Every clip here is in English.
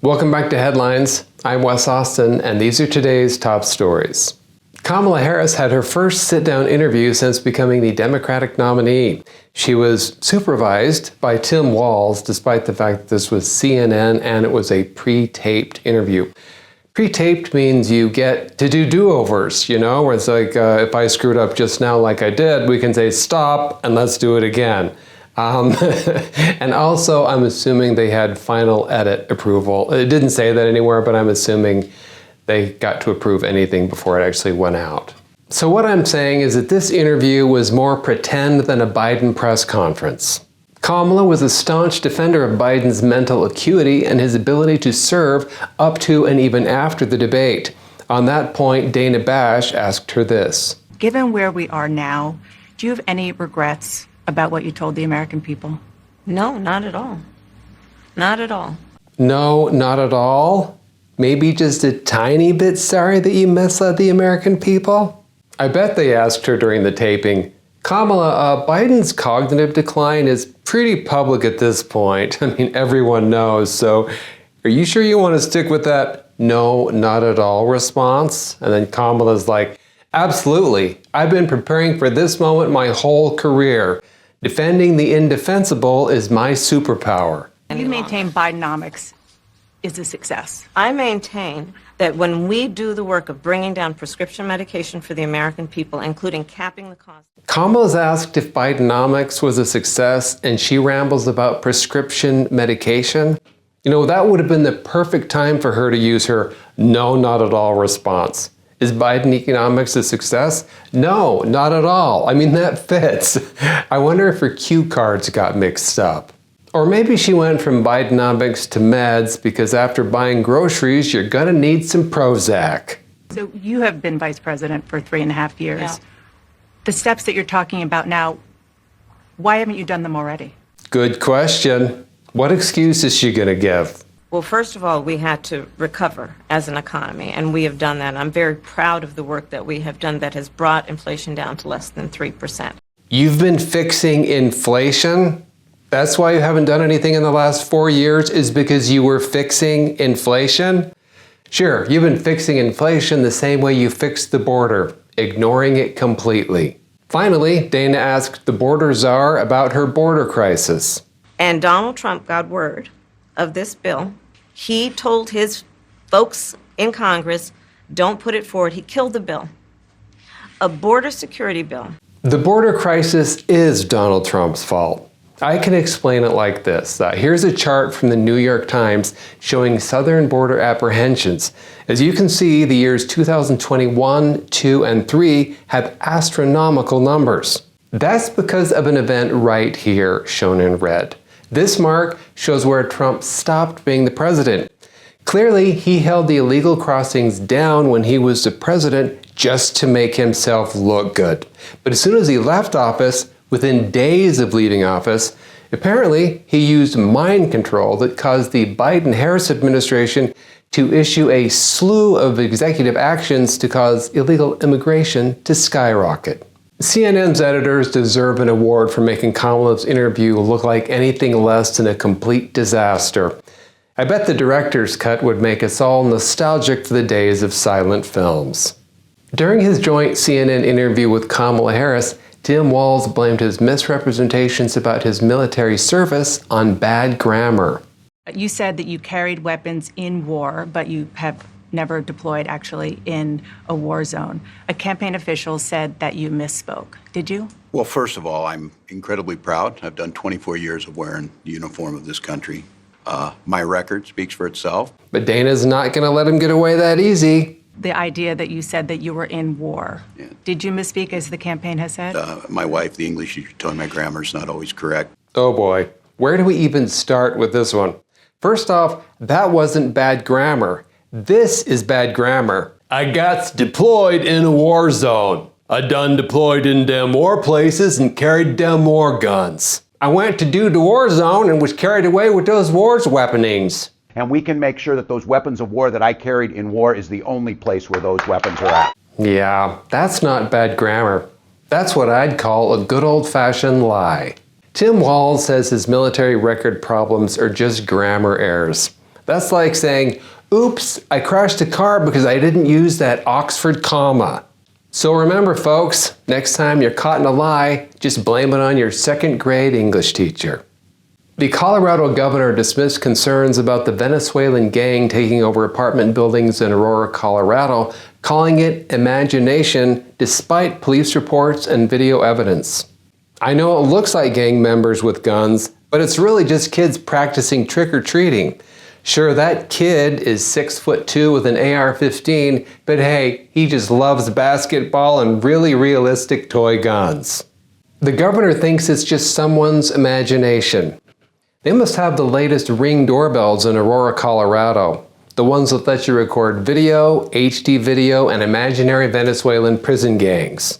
Welcome back to Headlines. I'm Wes Austin, and these are today's top stories. Kamala Harris had her first sit-down interview since becoming the Democratic nominee. She was supervised by Tim Walz, despite the fact that this was CNN and it was a pre-taped interview. Pre-taped means you get to do do-overs, where it's like, if I screwed up just now like I did, we can say stop and let's do it again. And also, I'm assuming they had final edit approval. It didn't say that anywhere, but I'm assuming they got to approve anything before it actually went out. So what I'm saying is that this interview was more pretend than a Biden press conference. Kamala was a staunch defender of Biden's mental acuity and his ability to serve up to and even after the debate. On that point, Dana Bash asked her this. Given where we are now, do you have any regrets about what you told the American people? No, not at all. Not at all. No, not at all? Maybe just a tiny bit sorry that you misled the American people? I bet they asked her during the taping, Kamala, Biden's cognitive decline is pretty public at this point. I mean, everyone knows, so are you sure you want to stick with that no, not at all response? And then Kamala's like, absolutely. I've been preparing for this moment my whole career. Defending the indefensible is my superpower. You maintain Bidenomics is a success. I maintain that when we do the work of bringing down prescription medication for the American people, including capping the cost. Kamala's asked if Bidenomics was a success, and she rambles about prescription medication. That would have been the perfect time for her to use her no, not at all response. Is Biden economics a success? No, not at all. I mean, that fits. I wonder if her cue cards got mixed up. Or maybe she went from Bidenomics to meds because after buying groceries, you're gonna need some Prozac. So you have been vice president for 3.5 years. Yeah. The steps that you're talking about now, why haven't you done them already? Good question. What excuse is she gonna give? Well, first of all, we had to recover as an economy, and we have done that. I'm very proud of the work that we have done that has brought inflation down to less than 3%. You've been fixing inflation? That's why you haven't done anything in the last 4 years, is because you were fixing inflation? Sure, you've been fixing inflation the same way you fixed the border, ignoring it completely. Finally, Dana asked the border czar about her border crisis. And Donald Trump got word of this bill. He told his folks in Congress, don't put it forward. He killed the bill. A border security bill. The border crisis is Donald Trump's fault. I can explain it like this. Here's a chart from the New York Times showing southern border apprehensions. As you can see, the years 2021, 2, and 3 have astronomical numbers. That's because of an event right here, shown in red. This mark shows where Trump stopped being the president. Clearly, he held the illegal crossings down when he was the president just to make himself look good. But as soon as he left office, within days of leaving office, apparently he used mind control that caused the Biden-Harris administration to issue a slew of executive actions to cause illegal immigration to skyrocket. CNN's editors deserve an award for making Kamala's interview look like anything less than a complete disaster. I bet the director's cut would make us all nostalgic for the days of silent films. During his joint CNN interview with Kamala Harris, Tim Walz blamed his misrepresentations about his military service on bad grammar. You said that you carried weapons in war, but you have never deployed actually in a war zone. A campaign official said that you misspoke. Did you? Well, first of all, I'm incredibly proud. I've done 24 years of wearing the uniform of this country. My record speaks for itself. But Dana's not going to let him get away that easy. The idea that you said that you were in war. Yeah. Did you misspeak as the campaign has said? My wife, the English teacher, told me my grammar is not always correct. Oh boy, where do we even start with this one? First off, that wasn't bad grammar. This is bad grammar. I got deployed in a war zone. I done deployed in them war places and carried them war guns. I went to do the war zone and was carried away with those war's weaponings. And we can make sure that those weapons of war that I carried in war is the only place where those weapons are at. Yeah, that's not bad grammar. That's what I'd call a good old-fashioned lie. Tim Walz says his military record problems are just grammar errors. That's like saying, oops, I crashed a car because I didn't use that Oxford comma. So remember folks, next time you're caught in a lie, just blame it on your second grade English teacher. The Colorado governor dismissed concerns about the Venezuelan gang taking over apartment buildings in Aurora, Colorado, calling it imagination despite police reports and video evidence. I know it looks like gang members with guns, but it's really just kids practicing trick-or-treating. Sure, that kid is 6'2" with an AR-15, but hey, he just loves basketball and really realistic toy guns. The governor thinks it's just someone's imagination. They must have the latest Ring doorbells in Aurora, Colorado. The ones that let you record video, HD video, and imaginary Venezuelan prison gangs.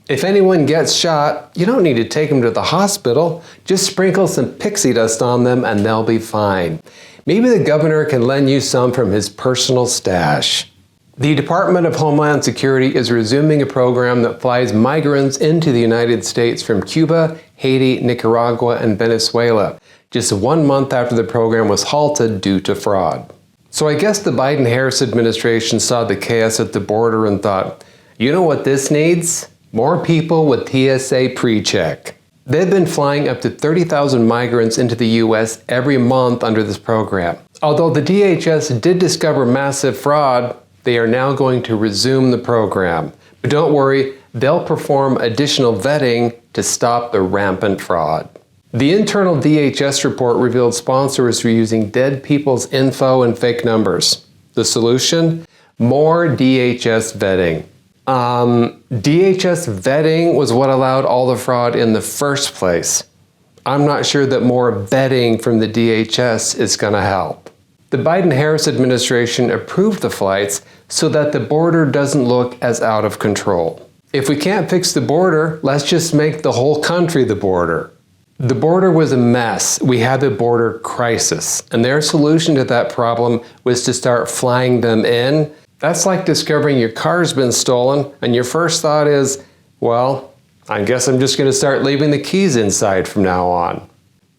If anyone gets shot, you don't need to take them to the hospital. Just sprinkle some pixie dust on them and they'll be fine. Maybe the governor can lend you some from his personal stash. The Department of Homeland Security is resuming a program that flies migrants into the United States from Cuba, Haiti, Nicaragua, and Venezuela, just 1 month after the program was halted due to fraud. So I guess the Biden-Harris administration saw the chaos at the border and thought, you know what this needs? More people with TSA pre-check. They've been flying up to 30,000 migrants into the U.S. every month under this program. Although the DHS did discover massive fraud, they are now going to resume the program. But don't worry, they'll perform additional vetting to stop the rampant fraud. The internal DHS report revealed sponsors were using dead people's info and fake numbers. The solution? More DHS vetting. DHS vetting was what allowed all the fraud in the first place. I'm not sure that more vetting from the DHS is going to help. The Biden-Harris administration approved the flights so that the border doesn't look as out of control. If we can't fix the border, let's just make the whole country the border. The border was a mess. We had a border crisis, and their solution to that problem was to start flying them in. That's like discovering your car's been stolen, and your first thought is, well, I guess I'm just going to start leaving the keys inside from now on.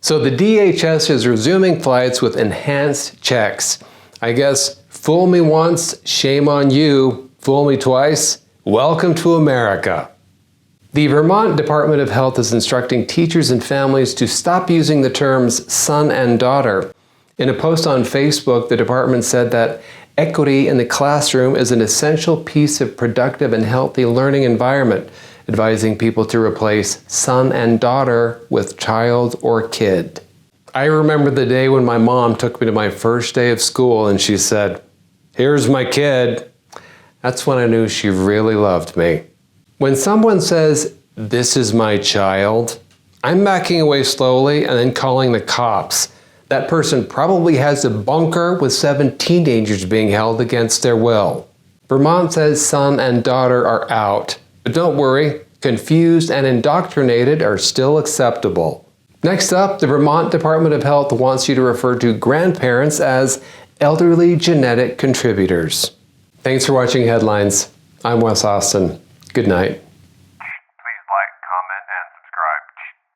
So the DHS is resuming flights with enhanced checks. I guess, fool me once, shame on you. Fool me twice, welcome to America. The Vermont Department of Health is instructing teachers and families to stop using the terms son and daughter. In a post on Facebook, the department said that equity in the classroom is an essential piece of productive and healthy learning environment, advising people to replace son and daughter with child or kid. I remember the day when my mom took me to my first day of school and she said, "Here's my kid." That's when I knew she really loved me. When someone says, "This is my child," I'm backing away slowly and then calling the cops. That person probably has a bunker with 7 teenagers being held against their will. Vermont says son and daughter are out. But don't worry, confused and indoctrinated are still acceptable. Next up, the Vermont Department of Health wants you to refer to grandparents as elderly genetic contributors. Thanks for watching Headlines. I'm Wes Austin. Good night.